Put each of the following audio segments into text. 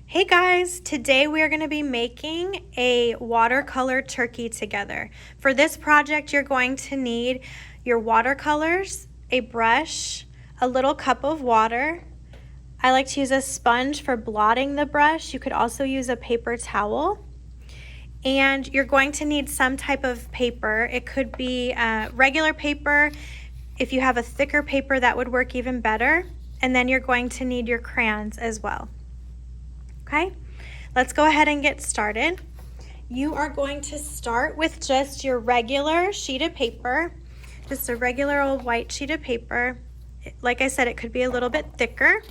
Hey guys, today we are going to be making a watercolor turkey together. For this project, you're going to need your watercolors, a brush, a little cup of water. I like to use a sponge for blotting the brush. You could also use a paper towel. And you're going to need some type of paper. It could be regular paper. If you have a thicker paper, that would work even better. And then you're going to need your crayons as well. Okay? Let's go ahead and get started. You are going to start with just your regular sheet of paper, just a regular old white sheet of paper. Like I said, it could be a little bit thicker.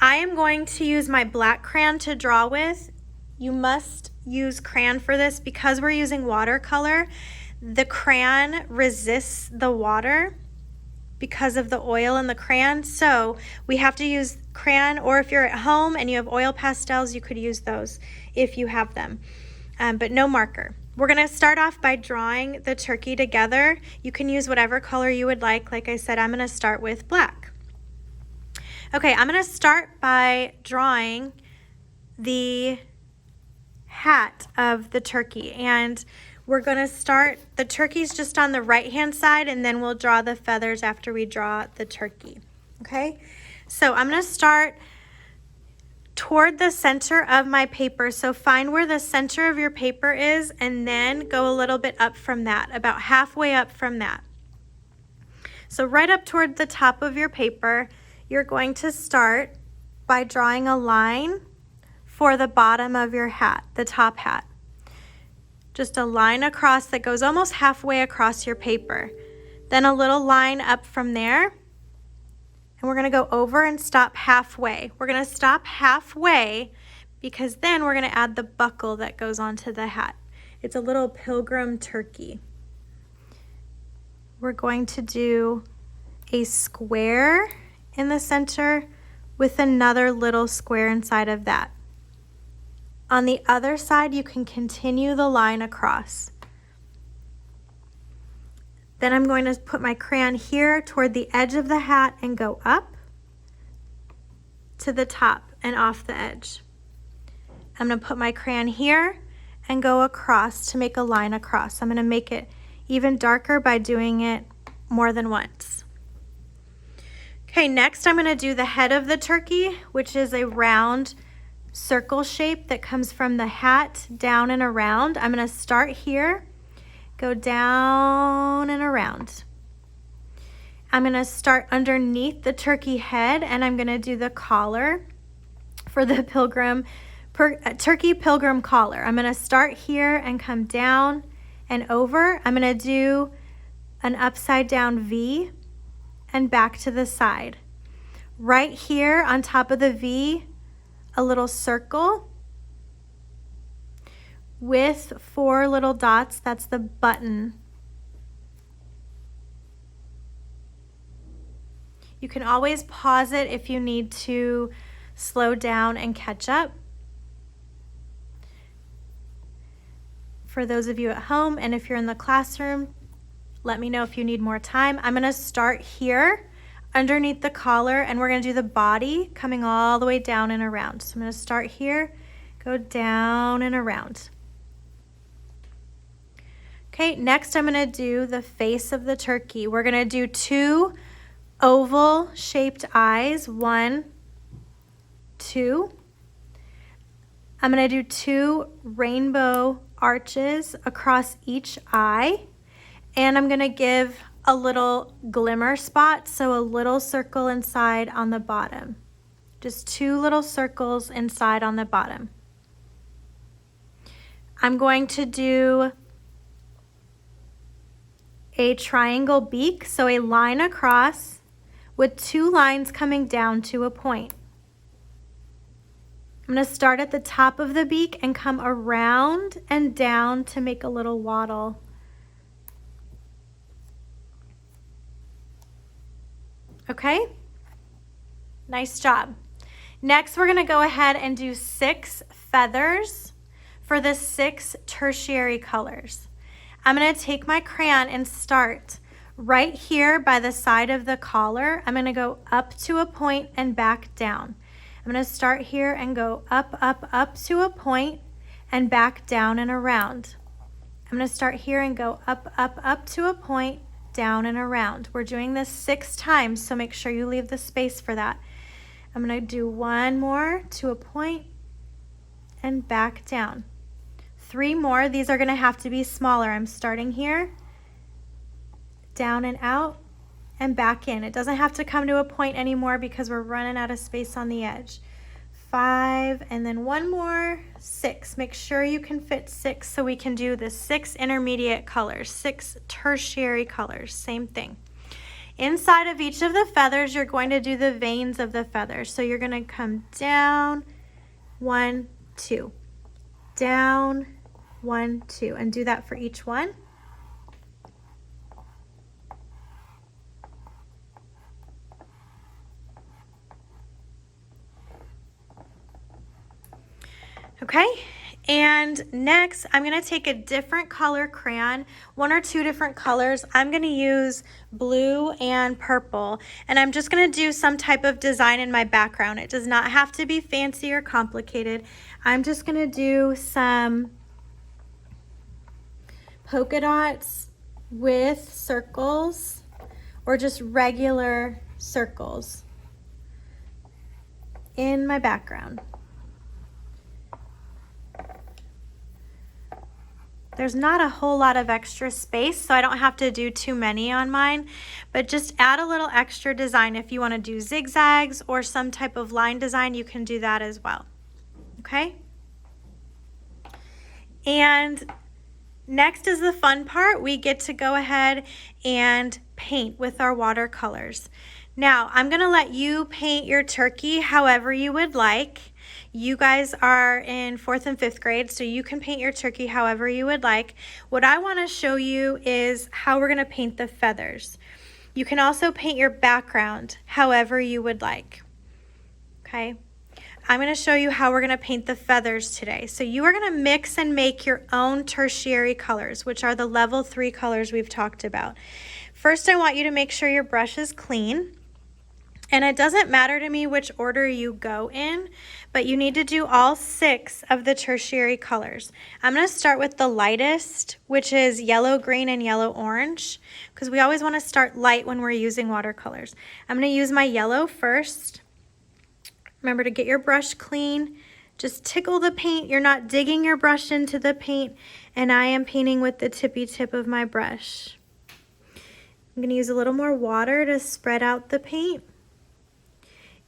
I am going to use my black crayon to draw with. You must use crayon for this because we're using watercolor. The crayon resists the water because of the oil in the crayon, so we have to use crayon, or if you're at home and you have oil pastels, you could use those if you have them, but no marker. We're going to start off by drawing the turkey together. You can use whatever color you would like. Like I said, I'm going to start with black. Okay, I'm going to start by drawing the hat of the turkey, and we're going to start, the turkey's just on the right hand side, and then we'll draw the feathers after we draw the turkey. Okay, so I'm going to start toward the center of my paper. So find where the center of your paper is and then go a little bit up from that, about halfway up from that. So right up toward the top of your paper, you're going to start by drawing a line for the bottom of your hat, the top hat. Just a line across that goes almost halfway across your paper. Then a little line up from there. And we're going to go over and stop halfway. We're going to stop halfway because then we're going to add the buckle that goes onto the hat. It's a little pilgrim turkey. We're going to do a square in the center with another little square inside of that. On the other side, you can continue the line across. Then I'm going to put my crayon here toward the edge of the hat and go up to the top and off the edge. I'm going to put my crayon here and go across to make a line across. I'm going to make it even darker by doing it more than once. Okay, next I'm going to do the head of the turkey, which is a round circle shape that comes from the hat down and around. I'm going to start here, go down and around. I'm going to start underneath the turkey head, and I'm going to do the collar for the turkey pilgrim collar. I'm going to start here and come down and over. I'm going to do an upside down V and back to the side. Right here on top of the V, a little circle with 4 little dots. That's the button. You can always pause it if you need to slow down and catch up. For those of you at home, and if you're in the classroom, let me know if you need more time. I'm going to start here underneath the collar, and we're going to do the body coming all the way down and around. So I'm going to start here, go down and around. Okay, next I'm going to do the face of the turkey. We're going to do 2 oval shaped eyes, 1, 2. I'm going to do 2 rainbow arches across each eye, and I'm going to give a little glimmer spot, so a little circle inside on the bottom. Just 2 little circles inside on the bottom. I'm going to do a triangle beak, so a line across with 2 lines coming down to a point. I'm going to start at the top of the beak and come around and down to make a little waddle. Okay, nice job. Next, we're going to go ahead and do 6 feathers for the 6 tertiary colors. I'm going to take my crayon and start right here by the side of the collar. I'm going to go up to a point and back down. I'm going to start here and go up, up, up to a point and back down and around. I'm going to start here and go up, up, up to a point, down and around. We're doing this 6 times, so make sure you leave the space for that. I'm going to do one more to a point and back down. 3 more. These are going to have to be smaller. I'm starting here, down and out, and back in. It doesn't have to come to a point anymore because we're running out of space on the edge. 5, and then one more, 6. Make sure you can fit 6 so we can do the 6 intermediate colors, 6 tertiary colors, same thing. Inside of each of the feathers, you're going to do the veins of the feathers. So you're going to come down, 1, 2, down, 1, 2, and do that for each one. Okay, and next I'm going to take a different color crayon, 1 or 2 different colors. I'm going to use blue and purple, and I'm just going to do some type of design in my background. It does not have to be fancy or complicated. I'm just going to do some polka dots with circles or just regular circles in my background. There's not a whole lot of extra space, so I don't have to do too many on mine, but just add a little extra design. If you want to do zigzags or some type of line design, you can do that as well. Okay? And next is the fun part. We get to go ahead and paint with our watercolors. Now, I'm going to let you paint your turkey however you would like. You guys are in 4th and 5th grade, so you can paint your turkey however you would like. What I want to show you is how we're going to paint the feathers. You can also paint your background however you would like. Okay? I'm going to show you how we're going to paint the feathers today. So you are going to mix and make your own tertiary colors, which are the level 3 colors we've talked about. First, I want you to make sure your brush is clean. And it doesn't matter to me which order you go in, but you need to do all 6 of the tertiary colors. I'm going to start with the lightest, which is yellow, green, and yellow, orange, because we always want to start light when we're using watercolors. I'm going to use my yellow first. Remember to get your brush clean. Just tickle the paint. You're not digging your brush into the paint, and I am painting with the tippy tip of my brush. I'm going to use a little more water to spread out the paint.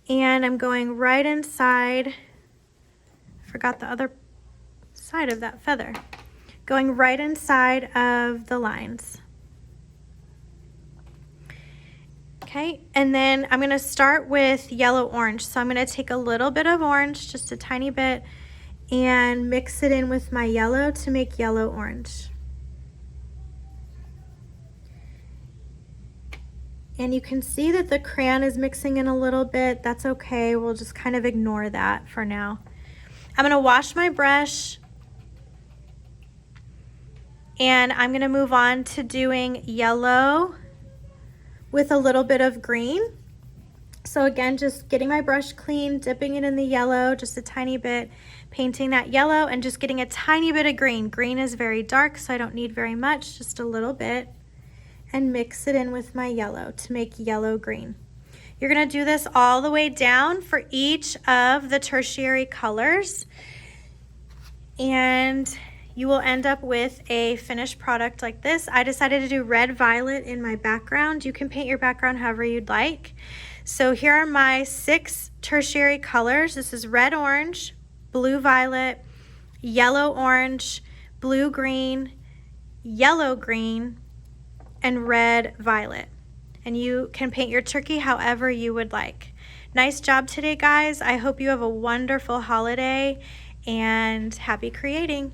And I'm going right inside, I forgot the other side of that feather, going right inside of the lines. Okay, and then I'm going to start with yellow orange. So I'm going to take a little bit of orange, just a tiny bit, and mix it in with my yellow to make yellow orange. And you can see that the crayon is mixing in a little bit. That's okay. We'll just kind of ignore that for now. I'm going to wash my brush. And I'm going to move on to doing yellow with a little bit of green. So again, just getting my brush clean, dipping it in the yellow, just a tiny bit, painting that yellow, and just getting a tiny bit of green. Green is very dark, so I don't need very much, just a little bit. And mix it in with my yellow to make yellow green. You're going to do this all the way down for each of the tertiary colors, and you will end up with a finished product like this. I decided to do red violet in my background. You can paint your background however you'd like. So here are my 6 tertiary colors. This is red orange, blue violet, yellow orange, blue green, yellow green, and red violet. And you can paint your turkey however you would like. Nice job today, guys. I hope you have a wonderful holiday and happy creating.